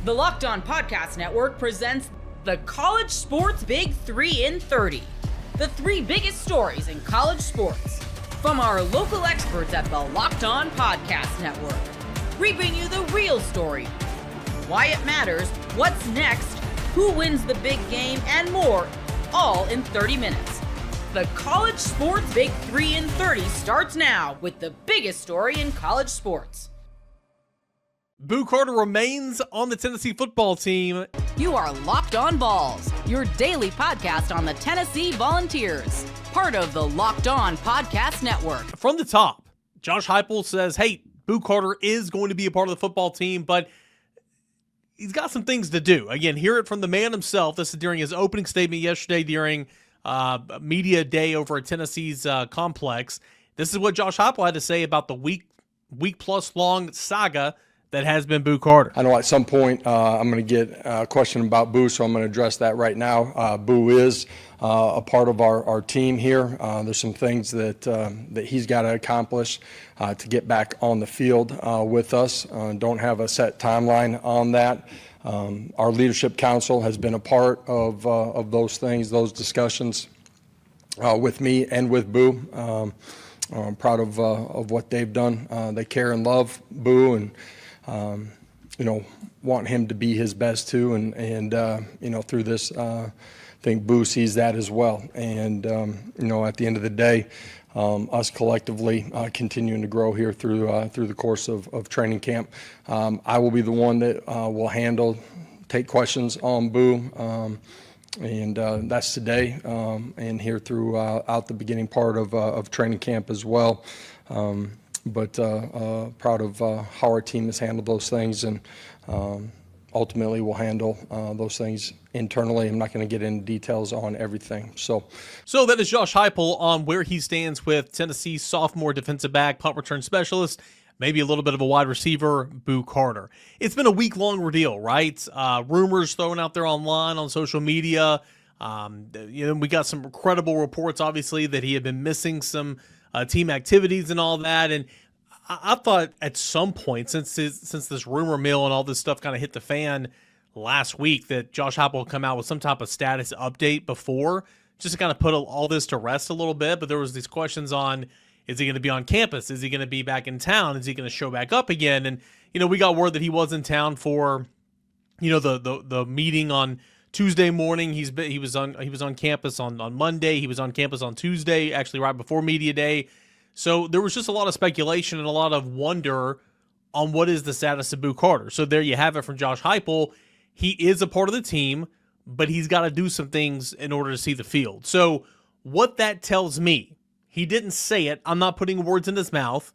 The Locked On Podcast Network presents the College Sports Big 3 in 30. The three biggest stories in college sports. From our local experts at the Locked On Podcast Network. We bring you the real story. Why it matters, what's next, who wins the big game, and more, all in 30 minutes. The College Sports Big 3 in 30 starts now with the biggest story in college sports. Boo Carter remains on the Tennessee football team. You are Locked On Vols, your daily podcast on the Tennessee Volunteers, part of the Locked On Podcast Network. From the top, Josh Heupel says, hey, Boo Carter is going to be a part of the football team, but he's got some things to do. Again, hear it from the man himself. This is during his opening statement yesterday during media day over at Tennessee's complex. This is what Josh Heupel had to say about the week-plus long saga that has been Boo Carter. I know at some point I'm going to get a question about Boo, so I'm going to address that right now. Boo is a part of our team here. There's some things that he's got to accomplish to get back on the field with us. Don't have a set timeline on that. Our leadership council has been a part of those things, those discussions with me and with Boo. I'm proud of what they've done. They care and love Boo and want him to be his best too, and through this, I think Boo sees that as well. And at the end of the day, us collectively continuing to grow here through the course of training camp. I will be the one that will take questions on Boo, and that's today, and here throughout the beginning part of training camp as well. But proud of how our team has handled those things, and ultimately we'll handle those things internally. I'm not going to get into details on everything. So that is Josh Heupel on where he stands with Tennessee's sophomore defensive back, punt return specialist, maybe a little bit of a wide receiver, Boo Carter. It's been a week-long ordeal, right? Rumors thrown out there online on social media. We got some credible reports, obviously, that he had been missing some team activities and all that, and I thought at some point, since this rumor mill and all this stuff kind of hit the fan last week, that Josh Heupel will come out with some type of status update before, just to kind of put all this to rest a little bit. But there was these questions on, is he going to be on campus? Is he going to be back in town? Is he going to show back up again? And we got word that he was in town for the meeting on Tuesday morning. He was on campus on Monday. He was on campus on Tuesday, actually right before media day. So there was just a lot of speculation and a lot of wonder on what is the status of Boo Carter. So there you have it from Josh Heupel. He is a part of the team, but he's got to do some things in order to see the field. So what that tells me, he didn't say it. I'm not putting words in his mouth,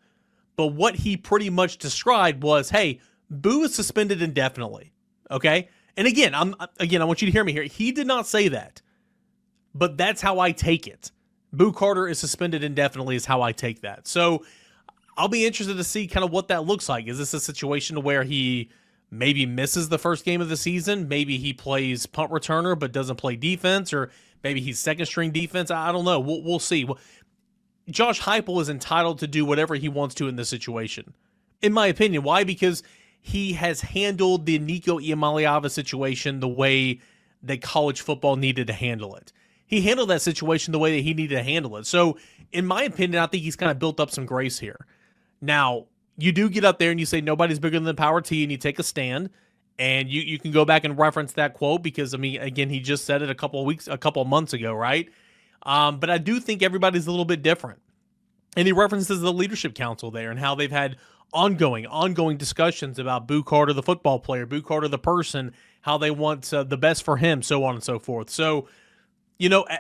but what he pretty much described was, hey, Boo is suspended indefinitely. Okay? And again, I want you to hear me here. He did not say that, but that's how I take it. Boo Carter is suspended indefinitely is how I take that. So I'll be interested to see kind of what that looks like. Is this a situation where he maybe misses the first game of the season? Maybe he plays punt returner but doesn't play defense, or maybe he's second string defense. I don't know. We'll see. Josh Heupel is entitled to do whatever he wants to in this situation, in my opinion. Why? Because he has handled the Nico Iamaleava situation the way that college football needed to handle it. He handled that situation the way that he needed to handle it. So, in my opinion, I think he's kind of built up some grace here. Now, you do get up there and you say nobody's bigger than the power T, and you take a stand, and you can go back and reference that quote because, again, he just said it a couple of months ago, right? But I do think everybody's a little bit different. And he references the leadership council there and how they've had ongoing discussions about Boo Carter, the football player, Boo Carter, the person, how they want the best for him, so on and so forth. So,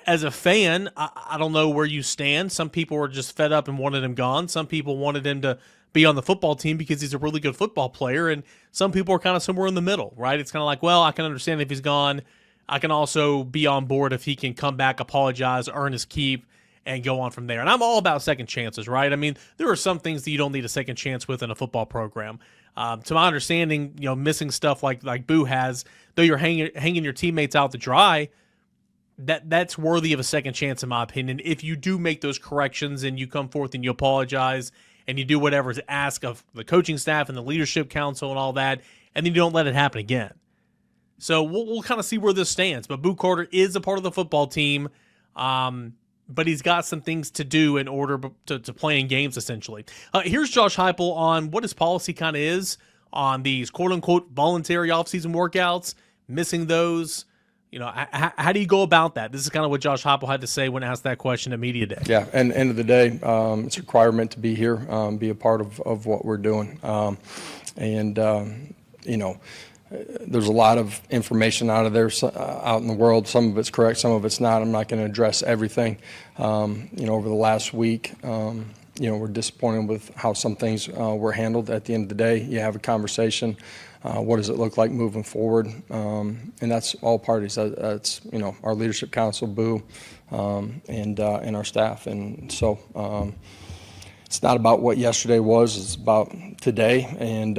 as a fan, I don't know where you stand. Some people were just fed up and wanted him gone. Some people wanted him to be on the football team because he's a really good football player. And some people are kind of somewhere in the middle, right? It's kind of like, well, I can understand if he's gone. I can also be on board if he can come back, apologize, earn his keep, and go on from there. And I'm all about second chances, right? I mean, there are some things that you don't need a second chance with in a football program. To my understanding, missing stuff like Boo has, though you're hanging your teammates out to dry, that's worthy of a second chance, in my opinion. If you do make those corrections and you come forth and you apologize and you do whatever is asked of the coaching staff and the leadership council and all that, and then you don't let it happen again. So we'll kind of see where this stands. But Boo Carter is a part of the football team, but he's got some things to do in order to play in games, essentially. Here's Josh Heupel on what his policy kind of is on these quote-unquote voluntary offseason workouts, missing those. How do you go about that? This is kind of what Josh Heupel had to say when asked that question at Media Day. Yeah, and end of the day, it's a requirement to be here, be a part of what we're doing. There's a lot of information out in the world. Some of it's correct, some of it's not. I'm not going to address everything. Over the last week, we're disappointed with how some things were handled. At the end of the day, you have a conversation. What does it look like moving forward? And that's all parties. That's our leadership council, Boo, and our staff. And so it's not about what yesterday was. It's about today, and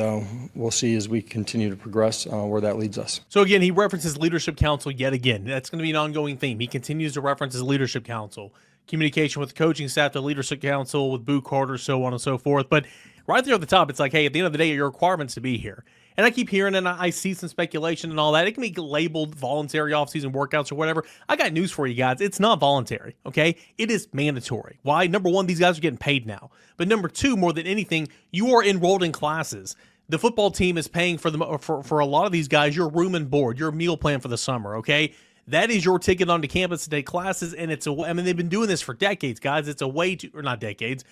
we'll see as we continue to progress where that leads us. So again, he references leadership council yet again. That's going to be an ongoing theme. He continues to reference his leadership council, communication with the coaching staff, the leadership council, with Boo Carter, so on and so forth. But right there at the top, it's like, hey, at the end of the day, your requirements to be here. And I keep hearing, and I see some speculation and all that. It can be labeled voluntary offseason workouts or whatever. I got news for you guys. It's not voluntary, okay? It is mandatory. Why? Number one, these guys are getting paid now. But number two, more than anything, you are enrolled in classes. The football team is paying for a lot of these guys your room and board, your meal plan for the summer, okay? That is your ticket onto campus to take classes, and they've been doing this for decades, guys. It's a way to, or not decades,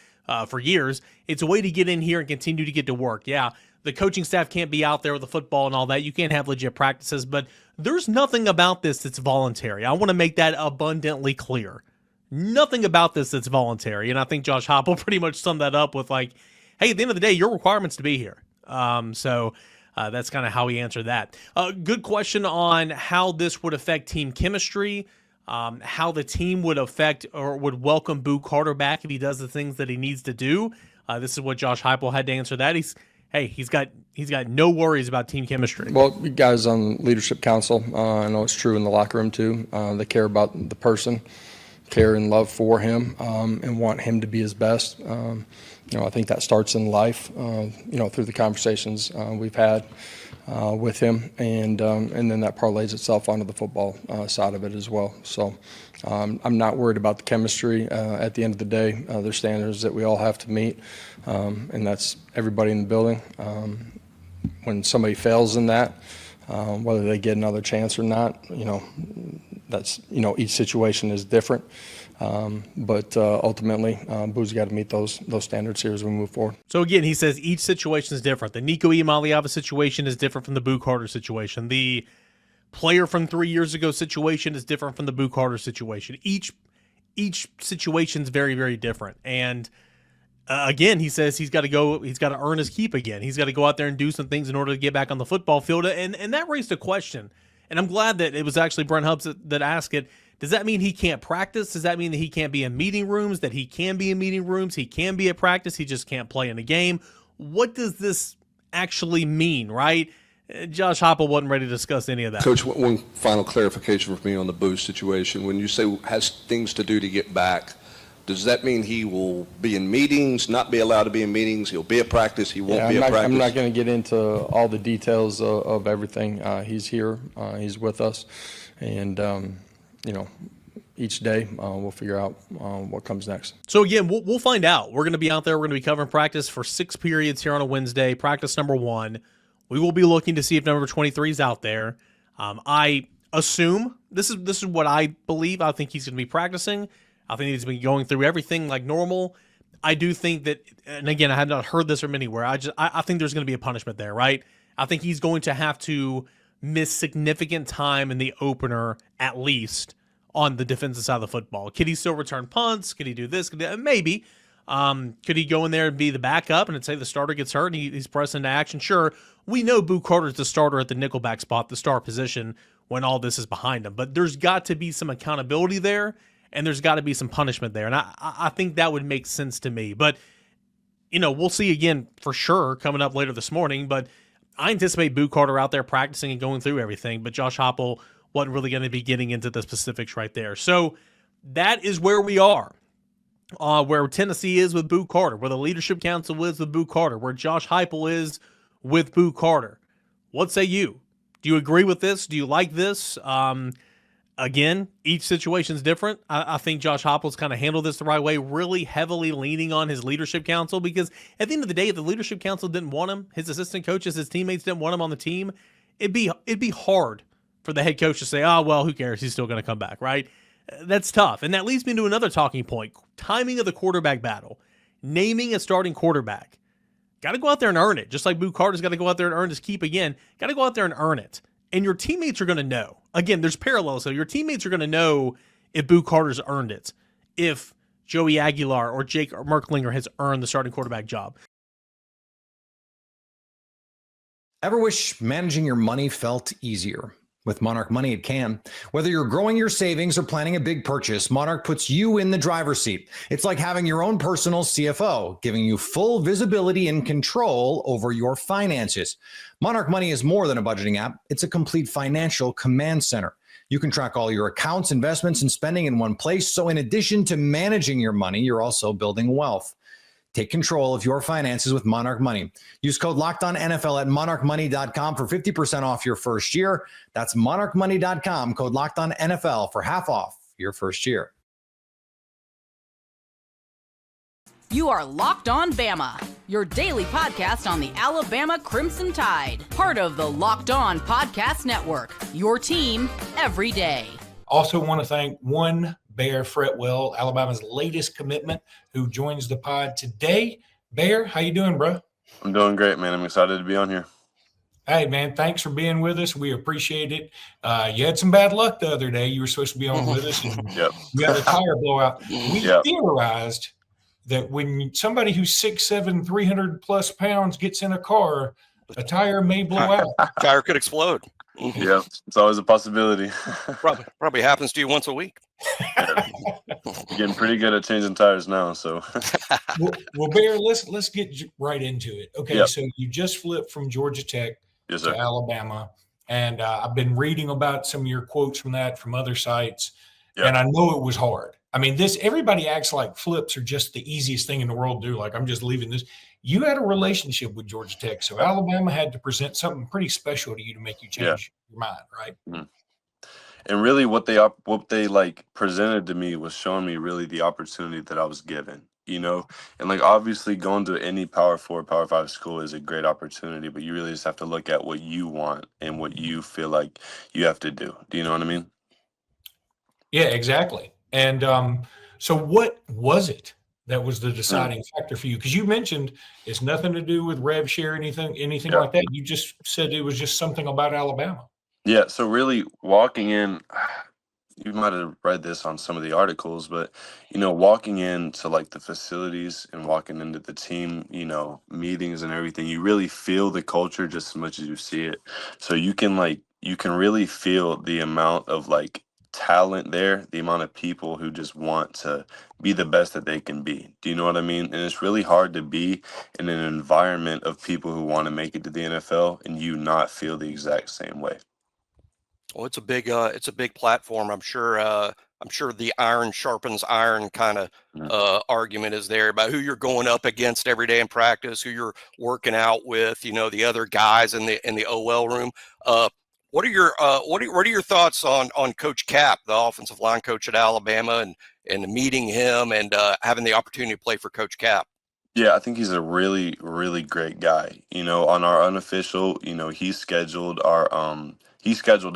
for years. It's a way to get in here and continue to get to work. Yeah, the coaching staff can't be out there with the football and all that. You can't have legit practices, but there's nothing about this that's voluntary. I want to make that abundantly clear. Nothing about this that's voluntary, and I think Josh Heupel pretty much summed that up with like, hey, at the end of the day, your requirement's to be here. That's kind of how he answered that. Good question on how this would affect team chemistry, how the team would affect or would welcome Boo Carter back if he does the things that he needs to do. This is what Josh Heupel had to answer that. He's got no worries about team chemistry. Well, you guys on Leadership Council, I know it's true in the locker room too. They care about the person, care and love for him, and want him to be his best. I think that starts in life, through the conversations we've had with him, and then that parlays itself onto the football side of it as well. So I'm not worried about the chemistry. At the end of the day, there's standards that we all have to meet, and that's everybody in the building. When somebody fails in that, whether they get another chance or not, that's each situation is different. But ultimately, Boo's got to meet those standards here as we move forward. So again, he says each situation is different. The Nico Iamaleava situation is different from the Boo Carter situation. The player from 3 years ago situation is different from the Boo Carter situation. Each situation is very, very different. And again, he says he's got to earn his keep again. He's got to go out there and do some things in order to get back on the football field. And that raised a question. And I'm glad that it was actually Brent Hubbs that asked it. Does that mean he can't practice? Does that mean that he can't be in meeting rooms, that he can be in meeting rooms, he can be at practice, he just can't play in a game? What does this actually mean, right? Josh Heupel wasn't ready to discuss any of that. Coach, one final clarification for me on the Boo situation. When you say has things to do to get back, does that mean he will be in meetings, not be allowed to be in meetings, he'll be at practice, he won't be at practice? I'm not going to get into all the details of everything. He's here, he's with us, and each day we'll figure out what comes next. So again, we'll find out. We're going to be out there. We're going to be covering practice for 6 periods here on a Wednesday. Practice number 1. We will be looking to see if number 23 is out there. I assume this is what I believe. I think he's going to be practicing. I think he's been going through everything like normal. I do think that, and again, I have not heard this from anywhere. I think there's going to be a punishment there, right? I think he's going to have to miss significant time in the opener, at least, on the defensive side of the football. Could he still return punts? Could he do this? Maybe. Could he go in there and be the backup and say the starter gets hurt and he's pressed into action? Sure, we know Boo Carter's the starter at the nickelback spot, the star position, when all this is behind him. But there's got to be some accountability there, and there's got to be some punishment there. And I think that would make sense to me. But, we'll see again for sure coming up later this morning. But I anticipate Boo Carter out there practicing and going through everything. But Josh Heupel wasn't really going to be getting into the specifics right there. So that is where we are, where Tennessee is with Boo Carter, where the Leadership Council is with Boo Carter, where Josh Heupel is with Boo Carter. What say you? Do you agree with this? Do you like this? Again, each situation's different. I think Josh Heupel's kind of handled this the right way, really heavily leaning on his leadership council, because at the end of the day, if the leadership council didn't want him, his assistant coaches, his teammates didn't want him on the team, it'd be hard for the head coach to say, oh, well, who cares? He's still going to come back, right? That's tough. And that leads me to another talking point, timing of the quarterback battle, naming a starting quarterback. Got to go out there and earn it. Just like Boo Carter's got to go out there and earn his keep again. Got to go out there and earn it. And your teammates are going to know. Again, there's parallels. So your teammates are going to know if Boo Carter's earned it, if Joey Aguilar or Jake Merklinger has earned the starting quarterback job. Ever wish managing your money felt easier? With Monarch Money, it can. Whether you're growing your savings or planning a big purchase, Monarch puts you in the driver's seat. It's like having your own personal CFO, giving you full visibility and control over your finances. Monarch Money is more than a budgeting app. It's a complete financial command center. You can track all your accounts, investments, and spending in one place. So in addition to managing your money, you're also building wealth. Take control of your finances with Monarch Money. Use code LOCKEDONNFL at monarchmoney.com for 50% off your first year. That's monarchmoney.com, code LOCKEDONNFL for half off your first year. You are Locked On Bama, your daily podcast on the Alabama Crimson Tide. Part of the Locked On Podcast Network, your team every day. Also want to thank Bear Fretwell, Alabama's latest commitment, who joins the pod today. Bear, how you doing, bro? I'm doing great, man. I'm excited to be on here. Hey, man, thanks for being with us. We appreciate it. You had some bad luck the other day. You were supposed to be on with us. And Yep. You had a tire blowout. We Yep. theorized that when somebody who's 6'7", 300-plus pounds gets in a car, a tire may blow out. Tire could explode. Yeah, it's always a possibility. Probably happens to you once a week. Getting pretty good at changing tires now, so. Well, Bear, let's get right into it. Okay, Yep. So you just flipped from Georgia Tech Yes, sir. to Alabama, and I've been reading about some of your quotes from that from other sites, Yep. and I know it was hard. I mean, everybody acts like flips are just the easiest thing in the world to do. Like, I'm just leaving this. You had a relationship with Georgia Tech, so Alabama had to present something pretty special to you to make you change your mind, right? Mm-hmm. And really what they like presented to me was showing me really the opportunity that I was given, you know? And like, obviously going to any Power 4, Power 5 school is a great opportunity, but you really just have to look at what you want and what you feel like you have to do. Do you know what I mean? Yeah, exactly. And so what was it that was the deciding factor for you? Because you mentioned it's nothing to do with rev share, anything Yeah. like that. You just said it was just something about Alabama. Yeah, so really walking in, you might have read this on some of the articles, but, you know, walking into like the facilities and walking into the team, you know, meetings and everything, you really feel the culture just as much as you see it. So you can really feel the amount of like talent there, the amount of people who just want to be the best that they can be. Do you know what I mean? And it's really hard to be in an environment of people who want to make it to the NFL and you not feel the exact same way. Well, it's a big platform. I'm sure the iron sharpens iron kind of argument is there about who you're going up against every day in practice, who you're working out with, you know, the other guys in the OL room. What are your thoughts on Coach Cap, the offensive line coach at Alabama, and meeting him and having the opportunity to play for Coach Cap? Yeah, I think he's a really, really great guy. You know, on our unofficial, you know, he scheduled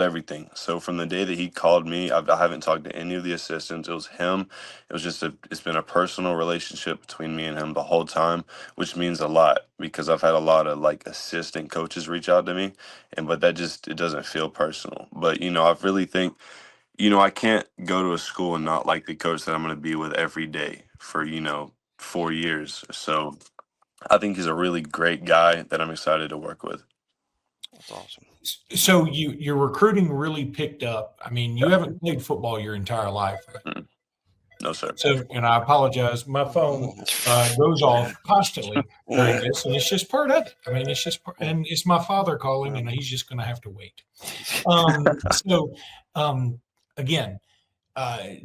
everything. So from the day that he called me, I haven't talked to any of the assistants. It was him. It was it's been a personal relationship between me and him the whole time, which means a lot because I've had a lot of like assistant coaches reach out to me, but it doesn't feel personal. But, you know, I really think, you know, I can't go to a school and not like the coach that I'm going to be with every day for, you know, 4 years. So I think he's a really great guy that I'm excited to work with. That's awesome. So your recruiting really picked up. I mean, you haven't played football your entire life. Right? No, sir. So, and I apologize. My phone goes off constantly during this, and it's just part of it. I mean, and it's my father calling, and he's just going to have to wait. Again,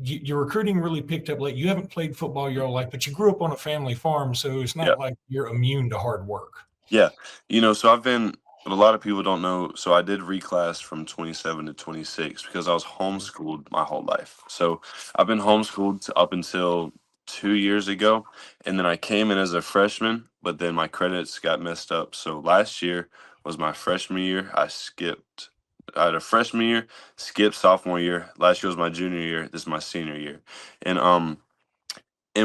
your recruiting really picked up late. You haven't played football your whole life, but you grew up on a family farm, so it's not like you're immune to hard work. Yeah. You know, so I've been what a lot of people don't know, so I did reclass from 27 to 26 because I was homeschooled my whole life. So I've been homeschooled up until 2 years ago, and then I came in as a freshman, but then my credits got messed up. So last year was my freshman year. I had a freshman year, skipped sophomore year. Last year was my junior year. This is my senior year, and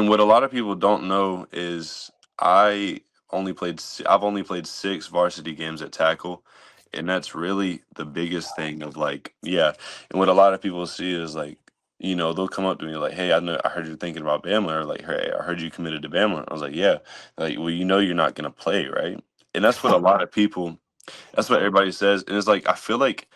what a lot of people don't know is I I've only played 6 varsity games at tackle, and that's really the biggest thing of like, yeah. And what a lot of people see is like, they'll come up to me like, "Hey, I heard you're thinking about Bama," or like, "Hey, I heard you committed to Bama." I was like, "Yeah." Like, well, you're not gonna play, right? And that's what a lot of people. That's what everybody says, and it's like I feel like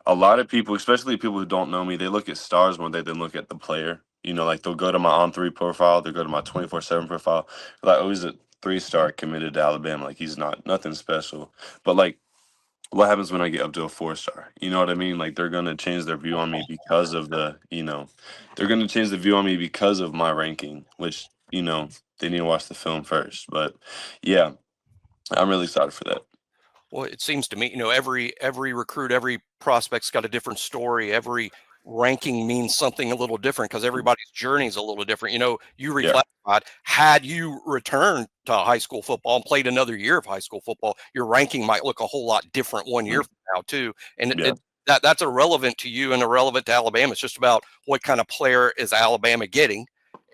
a lot of people, especially people who don't know me, they look at stars more than look at the player. Like they'll go to my on 3 profile, they'll go to my 24/7 profile. Like, oh, he's a 3-star committed to Alabama. Like he's not nothing special. But like, what happens when I get up to a 4-star? You know what I mean? Like they're gonna change their view on me because of they're gonna change the view on me because of my ranking, which they need to watch the film first. But yeah, I'm really excited for that. Well, it seems to me, every recruit, every prospect's got a different story. Every ranking means something a little different because everybody's journey is a little different. You Yeah, reclassified. Had you returned to high school football and played another year of high school football, your ranking might look a whole lot different one year mm, from now too. And yeah, that's irrelevant to you and irrelevant to Alabama. It's just about what kind of player is Alabama getting,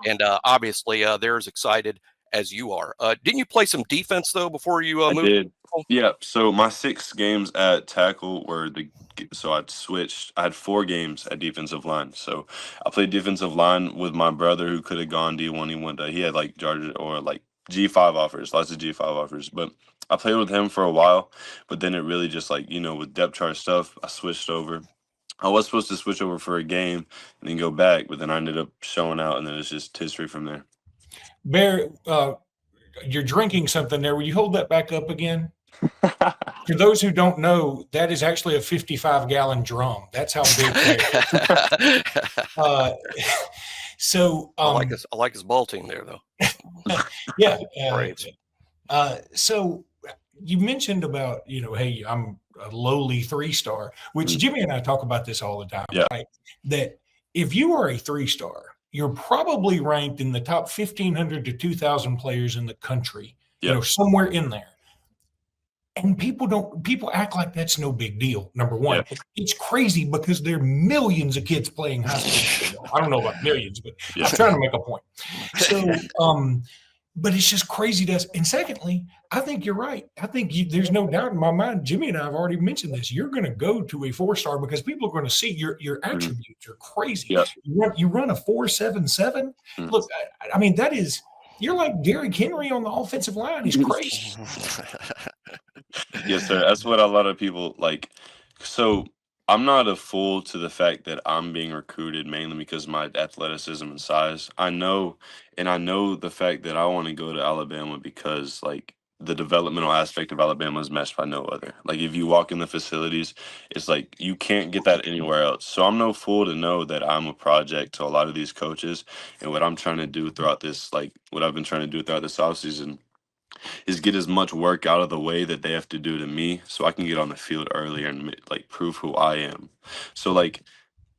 and obviously they're as excited as you are. Didn't you play some defense though before you I moved? did. Yeah, so my 6 games at tackle were so I'd switched. I had 4 games at defensive line. So I played defensive line with my brother who could have gone D1. He had like Georgia or like G5 offers, lots of G5 offers. But I played with him for a while, but then it really just like, with depth chart stuff, I switched over. I was supposed to switch over for a game and then go back, but then I ended up showing out, and then it's just history from there. Bear, you're drinking something there. Will you hold that back up again? For those who don't know, that is actually a 55-gallon drum. That's how big that is. So, I like his ball team there, though. yeah. Braves. So you mentioned about, hey, I'm a lowly 3-star, which Jimmy and I talk about this all the time, Yeah. right? That if you are a 3-star, you're probably ranked in the top 1,500 to 2,000 players in the country, Yep. somewhere in there. And people act like that's no big deal. Number one, Yeah. it's crazy because there are millions of kids playing high school football. I don't know about millions, but Yeah. I'm trying to make a point. So, but it's just crazy to us. And secondly, I think you're right. I think there's no doubt in my mind. Jimmy and I have already mentioned this. You're going to go to a 4-star because people are going to see your attributes are crazy. Yeah. You run a 4.77. Look, I mean, that is. You're like Derrick Henry on the offensive line. He's crazy. Yes, sir. That's what a lot of people like. So I'm not a fool to the fact that I'm being recruited mainly because of my athleticism and size. I know the fact that I want to go to Alabama because like the developmental aspect of Alabama is matched by no other. Like if you walk in the facilities, it's like you can't get that anywhere else. So I'm no fool to know that I'm a project to a lot of these coaches, and what I'm trying to do throughout this, like what I've been trying to do throughout this offseason is get as much work out of the way that they have to do to me so I can get on the field earlier and like prove who I am. So like,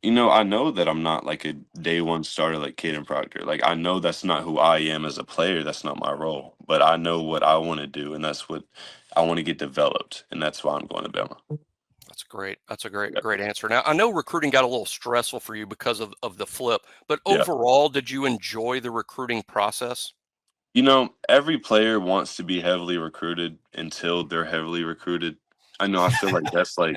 I know that I'm not like a day one starter like Caden Proctor. Like I know that's not who I am as a player. That's not my role. But I know what I want to do, and that's what I want to get developed, and that's why I'm going to Bama. That's great. That's a great answer. Now, I know recruiting got a little stressful for you because of the flip, but overall, did you enjoy the recruiting process? Every player wants to be heavily recruited until they're heavily recruited. I know. I feel like that's like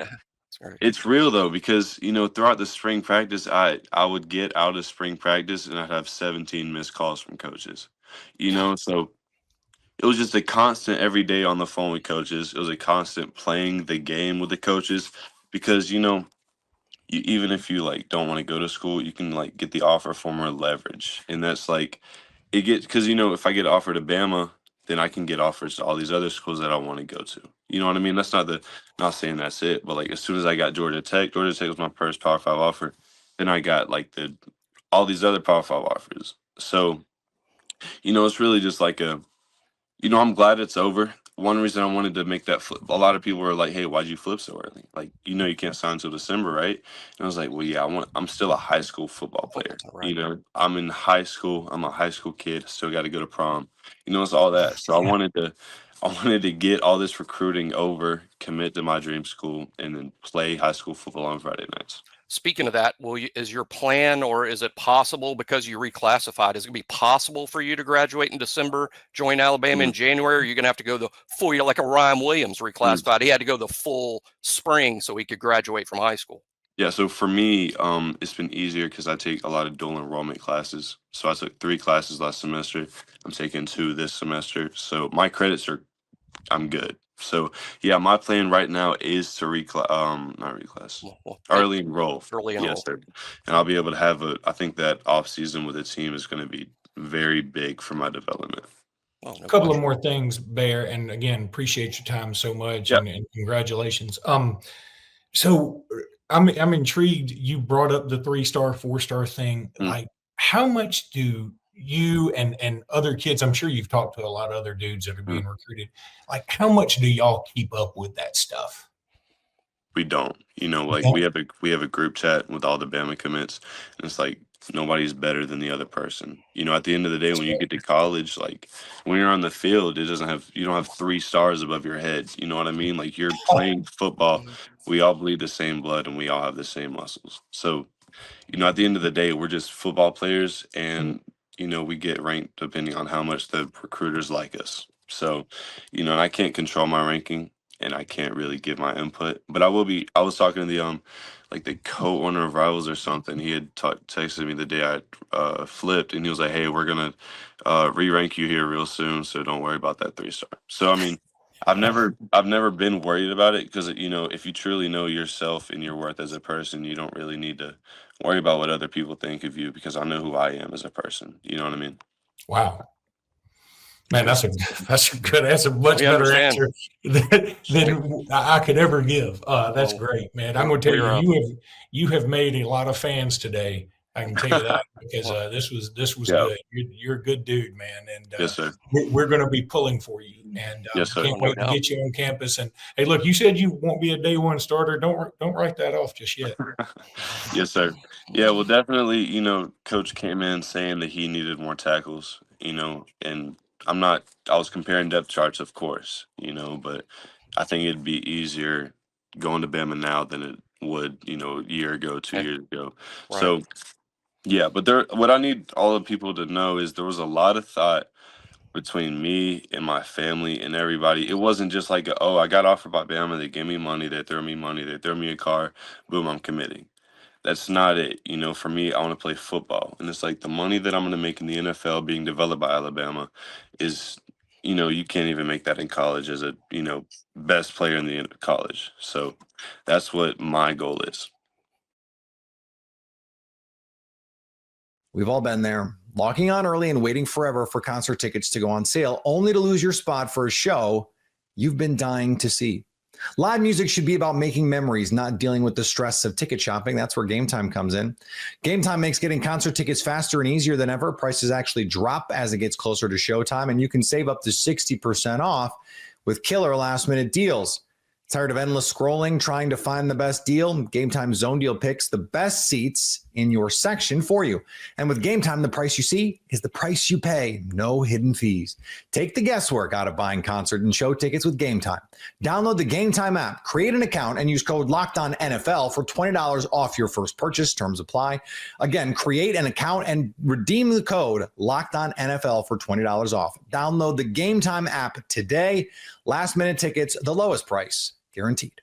it's real though, because throughout the spring practice, I would get out of spring practice and I'd have 17 missed calls from coaches. So it was just a constant every day on the phone with coaches. It was a constant playing the game with the coaches because even if you like don't want to go to school, you can like get the offer for more leverage, and that's like it gets because if I get offered to Bama, then I can get offers to all these other schools that I want to go to. You know what I mean? That's not saying that's it, but like as soon as I got Georgia Tech was my first Power 5 offer. Then I got like all these other Power 5 offers. So it's really just like I'm glad it's over. one reason I wanted to make that flip, a lot of people were like, "Hey, why'd you flip so early? Like, you can't sign until December, right?" And I was like, "Well, yeah, I'm still a high school football player. Right. I'm in high school. I'm a high school kid. Still got to go to prom. It's all that. So I wanted to get all this recruiting over, commit to my dream school, and then play high school football on Friday nights." Speaking of that, is your plan, or is it possible, because you reclassified, is it going to be possible for you to graduate in December, join Alabama in January? Or are you going to have to go the full year, like a Ryan Williams reclassified? He had to go the full spring so he could graduate from high school. Yeah, so for me, it's been easier because I take a lot of dual enrollment classes. So I took 3 classes last semester. I'm taking 2 this semester. So my credits I'm good. So yeah, my plan right now is to not reclass, early enroll. Early enroll. Yes, sir. And I'll be able to have I think that off season with the team is going to be very big for my development. A couple of more things, Bear, and again, appreciate your time so much, Yep. and congratulations. So I'm intrigued. You brought up the 3-star, 4-star thing. Like, how much do you and other kids, I'm sure you've talked to a lot of other dudes that are being recruited, like, how much do y'all keep up with that stuff? We don't. Like, we have a group chat with all the Bama commits, and it's like nobody's better than the other person. At the end of the day, when you get to college, like when you're on the field, you don't have 3 stars above your head. You know what I mean? Like, you're playing football. We all bleed the same blood and we all have the same muscles. So, at the end of the day, we're just football players, and we get ranked depending on how much the recruiters like us. So, and I can't control my ranking, and I can't really give my input, but I was talking to the like the co-owner of Rivals or something. He had texted me the day I flipped, and he was like, "Hey, we're gonna re-rank you here real soon, so don't worry about that 3-star." So I mean, I've never been worried about it, because if you truly know yourself and your worth as a person, you don't really need to worry about what other people think of you, because I know who I am as a person. You know what I mean? Wow. Man, that's a much better answer than I could ever give. That's great, man. I'm going to tell you, you have made a lot of fans today. I can tell you that, because this was good. You're a good dude, man, and yes, sir. We're going to be pulling for you, and yes, sir. can't wait to get you on campus. And hey, look, you said you won't be a day 1 starter. Don't write that off just yet. Yes, sir. Yeah, well, definitely. Coach came in saying that he needed more tackles. And I was comparing depth charts, of course, but I think it'd be easier going to Bama now than it would, a year ago, 2 years ago. Right. So, yeah, but what I need all the people to know is there was a lot of thought between me and my family and everybody. It wasn't just like, oh, I got offered by Bama, they gave me money, they threw me money, they threw me a car, boom, I'm committing. That's not it. For me, I want to play football. And it's like the money that I'm going to make in the NFL being developed by Alabama is, you can't even make that in college as a, best player in the college. So that's what my goal is. We've all been there, locking on early and waiting forever for concert tickets to go on sale, only to lose your spot for a show you've been dying to see. Live music should be about making memories, not dealing with the stress of ticket shopping. That's where Gametime comes in. Gametime makes getting concert tickets faster and easier than ever. Prices actually drop as it gets closer to showtime, and you can save up to 60% off with killer last-minute deals. Tired of endless scrolling, trying to find the best deal? Gametime Zone Deal picks the best seats in your section for you. And with Gametime, the price you see is the price you pay. No hidden fees. Take the guesswork out of buying concert and show tickets with Gametime. Download the Gametime app, create an account, and use code LOCKEDONNFL for $20 off your first purchase. Terms apply. Again, create an account and redeem the code LOCKEDONNFL for $20 off. Download the Gametime app today. Last minute tickets, the lowest price, guaranteed.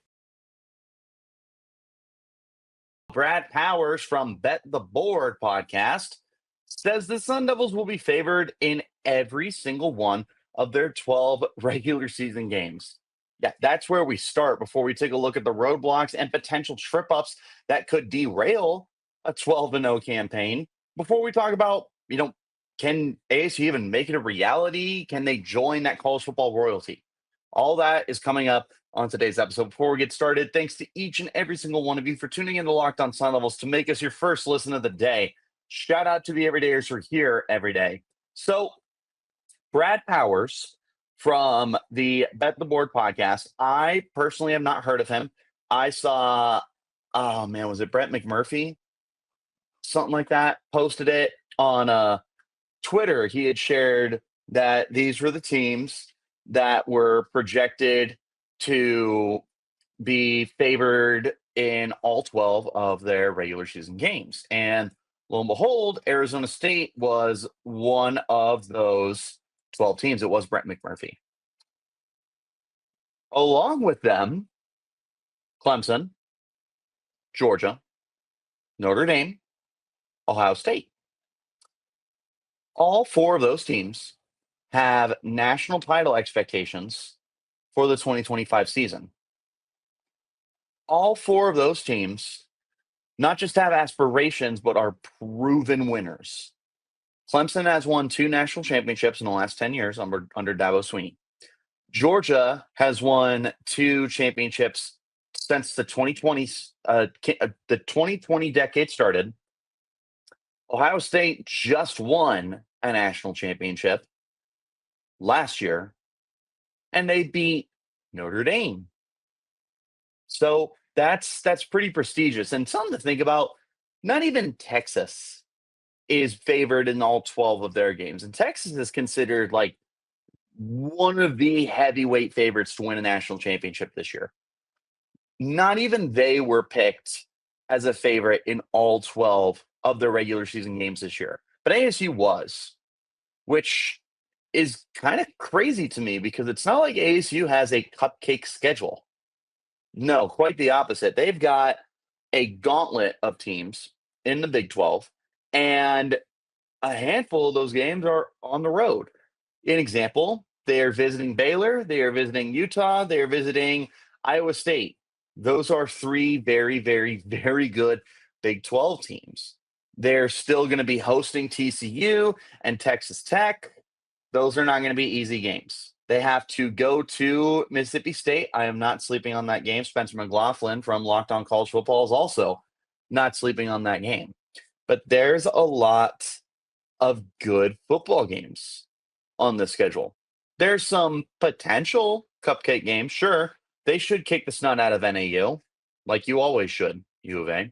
Brad Powers from Bet the Board podcast says the Sun Devils will be favored in every single one of their 12 regular season games. Yeah, that's where we start before we take a look at the roadblocks and potential trip-ups that could derail a 12-0 campaign. Before we talk about, can ASU even make it a reality? Can they join that college football royalty? All that is coming up on today's episode. Before we get started, thanks to each and every single one of you for tuning in to Locked On Sun Devils to make us your first listen of the day. Shout out to the everydayers who are here every day. So, Brad Powers from the Bet the Board podcast. I personally have not heard of him. I saw, oh man, was it Brett McMurphy? Something like that. Posted it on Twitter. He had shared that these were the teams that were projected to be favored in all 12 of their regular season games. And lo and behold, Arizona State was one of those 12 teams. It was Brett McMurphy. Along with them, Clemson, Georgia, Notre Dame, Ohio State. All four of those teams have national title expectations for the 2025 season. All four of those teams not just have aspirations, but are proven winners. Clemson has won 2 national championships in the last 10 years under Dabo Swinney. Georgia has won 2 championships since the 2020 decade started. Ohio State just won a national championship last year, and they beat Notre Dame. So that's pretty prestigious and something to think about. Not even Texas is favored in all 12 of their games, and Texas is considered like one of the heavyweight favorites to win a national championship this year. Not even they were picked as a favorite in all 12 of their regular season games this year, but ASU was, which is kind of crazy to me because it's not like ASU has a cupcake schedule. No, quite the opposite. They've got a gauntlet of teams in the Big 12, and a handful of those games are on the road. An example, they are visiting Baylor, they are visiting Utah, they are visiting Iowa State. Those are 3 very, very, very good Big 12 teams. They're still going to be hosting TCU and Texas Tech. Those are not going to be easy games. They have to go to Mississippi State. I am not sleeping on that game. Spencer McLaughlin from Locked On College Football is also not sleeping on that game. But there's a lot of good football games on the schedule. There's some potential cupcake games. Sure, they should kick the snot out of NAU, like you always should, U of A.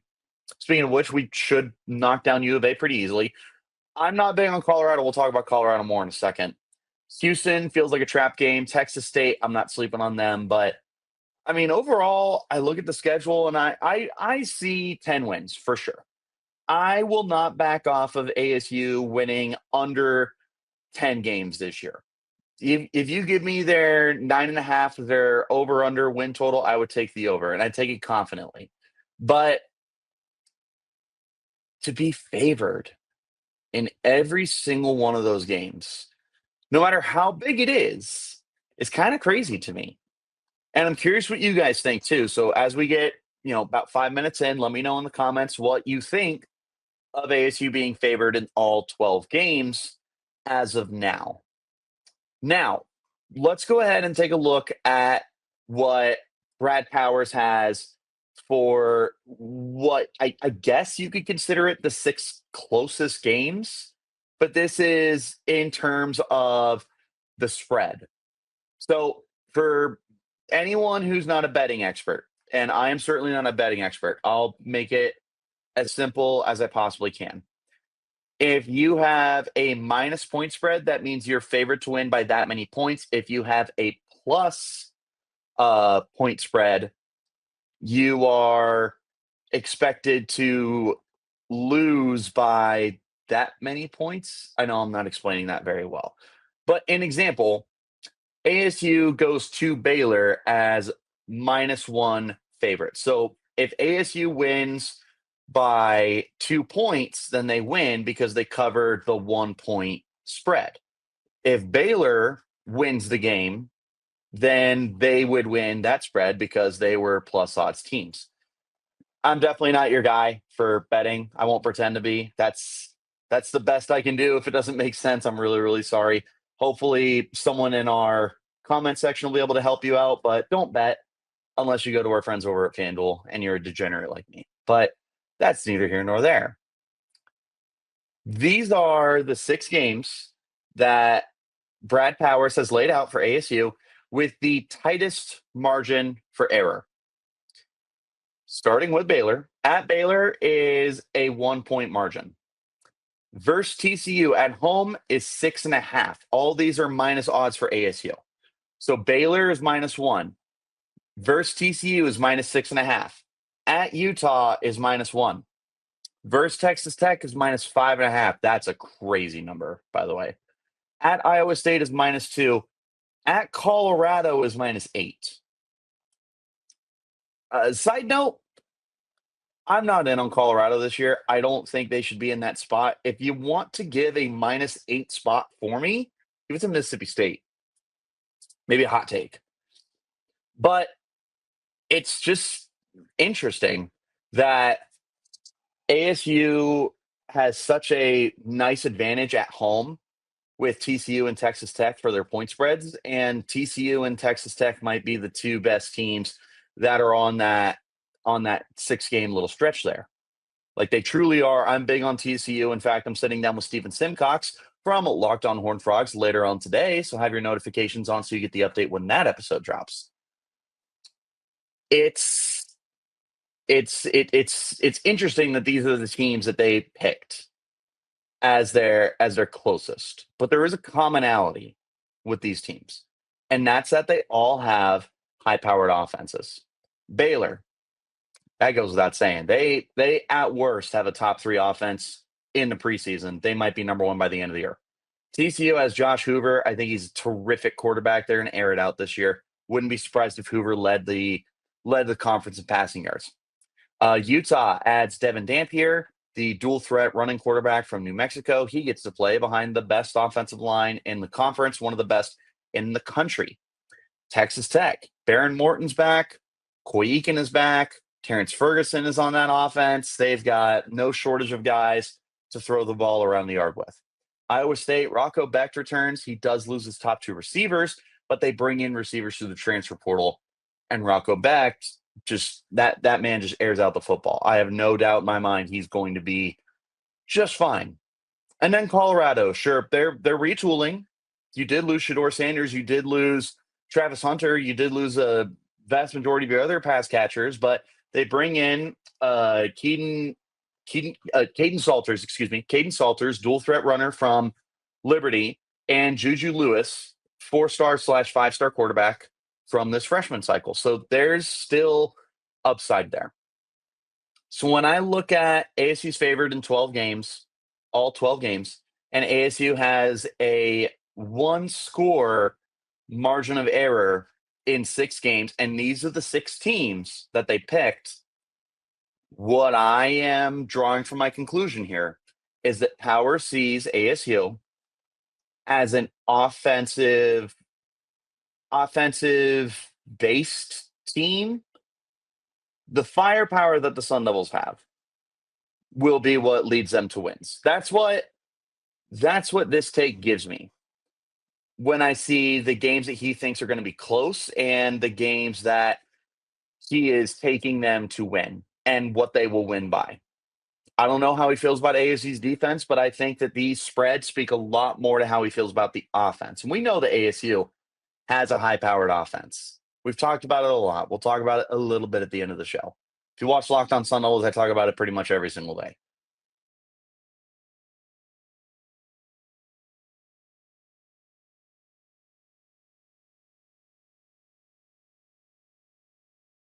Speaking of which, we should knock down U of A pretty easily. I'm not big on Colorado. We'll talk about Colorado more in a second. Houston feels like a trap game. Texas State, I'm not sleeping on them. But, I mean, overall, I look at the schedule and I see 10 wins for sure. I will not back off of ASU winning under 10 games this year. If you give me their 9.5, their over-under win total, I would take the over, and I'd take it confidently. But to be favored in every single one of those games, no matter how big it is kind of crazy to me. And I'm curious what you guys think too. So as we get, about 5 minutes in, let me know in the comments what you think of ASU being favored in all 12 games as of now. Now, let's go ahead and take a look at what Brad Powers has for what I guess you could consider it the 6 closest games. But this is in terms of the spread. So for anyone who's not a betting expert, and I am certainly not a betting expert, I'll make it as simple as I possibly can. If you have a minus point spread, that means you're favored to win by that many points. If you have a plus point spread, you are expected to lose by that many points. I know I'm not explaining that very well. But an example, ASU goes to Baylor as -1 favorite. So if ASU wins by 2 points, then they win because they covered the 1 point spread. If Baylor wins the game, then they would win that spread because they were plus odds teams. I'm definitely not your guy for betting. I won't pretend to be. That's the best I can do. If it doesn't make sense, I'm really, really sorry. Hopefully someone in our comment section will be able to help you out, but don't bet unless you go to our friends over at FanDuel and you're a degenerate like me. But that's neither here nor there. These are the 6 games that Brad Powers has laid out for ASU with the tightest margin for error. Starting with Baylor. At Baylor is a 1-point margin. Versus TCU at home is 6.5. All these are minus odds for ASU. So Baylor is -1. Versus TCU is -6.5. At Utah is -1. Versus Texas Tech is -5.5. That's a crazy number, by the way. At Iowa State is -2. At Colorado is -8. Side note, I'm not in on Colorado this year. I don't think they should be in that spot. If you want to give a -8 spot for me, give it to Mississippi State. Maybe a hot take. But it's just interesting that ASU has such a nice advantage at home with TCU and Texas Tech for their point spreads, and TCU and Texas Tech might be the two best teams that are on that 6-game little stretch there. Like, they truly are. I'm big on TCU. In fact, I'm sitting down with Stephen Simcox from Locked On Horned Frogs later on today, so have your notifications on so you get the update when that episode drops. It's interesting that these are the teams that they picked as their closest. But there is a commonality with these teams, and that's that they all have high-powered offenses. Baylor, that goes without saying. They at worst have a top 3 offense in the preseason. They might be number 1 by the end of the year. TCU has Josh Hoover. I think he's a terrific quarterback. They're going to air it out this year. Wouldn't be surprised if Hoover led the conference in passing yards. Utah adds Devin Dampier, the dual threat running quarterback from New Mexico. He gets to play behind the best offensive line in the conference, one of the best in the country. Texas Tech, Baron Morton's back. Koy Eakin is back. Terrence Ferguson is on that offense. They've got no shortage of guys to throw the ball around the yard with. Iowa State, Rocco Becht returns. He does lose his top 2 receivers, but they bring in receivers through the transfer portal. And Rocco Becht, just that man just airs out the football. I have no doubt in my mind he's going to be just fine. And then Colorado, sure, they're retooling. You did lose Shedeur Sanders. You did lose Travis Hunter. You did lose a vast majority of your other pass catchers, but they bring in Caden Salters, Caden Salters, dual threat runner from Liberty, and Juju Lewis, 4-star/5-star quarterback from this freshman cycle. So there's still upside there. So when I look at ASU's favored in 12 games, all 12 games, and ASU has a 1-score margin of error in 6 games, and these are the 6 teams that they picked, what I am drawing from my conclusion here is that Power sees ASU as an offensive-based team. The firepower that the Sun Devils have will be what leads them to wins. That's what this take gives me when I see the games that he thinks are going to be close and the games that he is taking them to win and what they will win by. I don't know how he feels about ASU's defense, but I think that these spreads speak a lot more to how he feels about the offense. And we know that ASU has a high-powered offense. We've talked about it a lot. We'll talk about it a little bit at the end of the show. If you watch Locked On Sun Devils, I talk about it pretty much every single day.